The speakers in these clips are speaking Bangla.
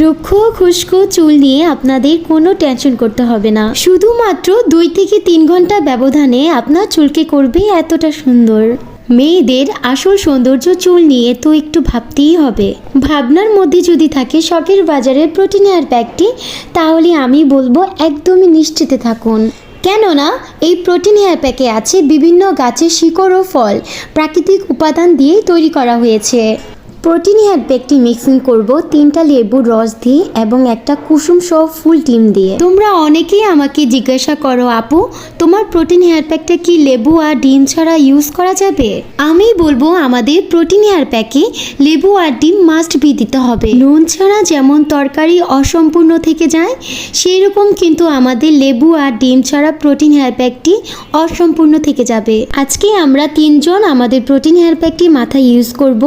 রুক্ষ খুশকো চুল নিয়ে আপনাদের কোনো টেনশন করতে হবে না। শুধুমাত্র 2 থেকে 3 ঘন্টা ব্যবধানে আপনার চুলকে করবে এতটা সুন্দর। মেয়েদের আসল সৌন্দর্য চুল নিয়ে তো একটু ভাবতেই হবে। ভাবনার মধ্যে যদি থাকে শখের বাজারের প্রোটিন হেয়ার প্যাকটি, তাহলে আমি বলবো একদমই নিশ্চিন্তে থাকুন। কেননা এই প্রোটিন হেয়ার প্যাকে আছে বিভিন্ন গাছের শিকড় ও ফল, প্রাকৃতিক উপাদান দিয়েই তৈরি করা হয়েছে। প্রোটিন হেয়ার প্যাকটি মিক্সিং করব 3টা লেবুর রস দিয়ে এবং একটা কুসুম সহ ফুল ডিম দিয়ে। তোমরা অনেকেই আমাকে জিজ্ঞাসা করো, আপু তোমার প্রোটিন হেয়ার প্যাকটা কি লেবু আর ডিম ছাড়া ইউজ করা যাবে? আমি বলবো আমাদের প্রোটিন হেয়ার প্যাকে লেবু আর ডিম মাস্ট বি দিতে হবে। নুন ছাড়া যেমন তরকারি অসম্পূর্ণ থেকে যায়, সেই রকম কিন্তু আমাদের লেবু আর ডিম ছাড়া প্রোটিন হেয়ার প্যাকটি অসম্পূর্ণ থেকে যাবে। আজকে আমরা 3 জন আমাদের প্রোটিন হেয়ার প্যাকটি মাথায় ইউজ করব,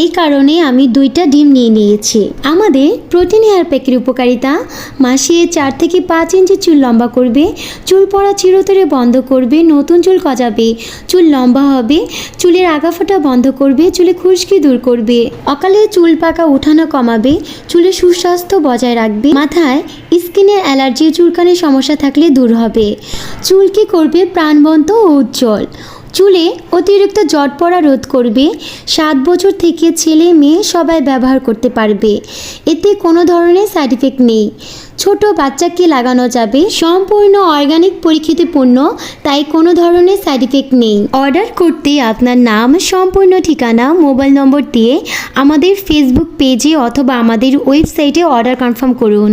এই কারণে আমি 2টা ডিম নিয়ে নিয়েছি। আমাদের প্রোটিন হেয়ার প্যাকের উপকারিতা: মাসে 4 থেকে 5 ইঞ্চি চুল লম্বা করবে, চুল পড়া চিরতরে বন্ধ করবে, নতুন চুল গজাবে, চুল লম্বা হবে, চুলের আগাফোঁটা বন্ধ করবে, চুলে খুশকি দূর করবে, অকালে চুল পাকা উঠানো কমাবে, চুলের সুস্বাস্থ্য বজায় রাখবে, মাথায় স্কিনের অ্যালার্জি চুলকানির সমস্যা থাকলে দূর হবে, চুলকে করবে প্রাণবন্ত ও উজ্জ্বল, চুলে অতিরিক্ত জট পড়া রোধ করবে। 7 বছর থেকে ছেলে মেয়ে সবাই ব্যবহার করতে পারবে, এতে কোনো ধরনের সাইড ইফেক্ট নেই, ছোট বাচ্চাকে লাগানো যাবে, সম্পূর্ণ অর্গানিক পরীক্ষিত পণ্য, তাই কোনো ধরনের সাইড ইফেক্ট নেই। অর্ডার করতে আপনার নাম, সম্পূর্ণ ঠিকানা, মোবাইল নম্বর দিয়ে আমাদের ফেসবুক পেজে অথবা আমাদের ওয়েবসাইটে অর্ডার কনফার্ম করুন।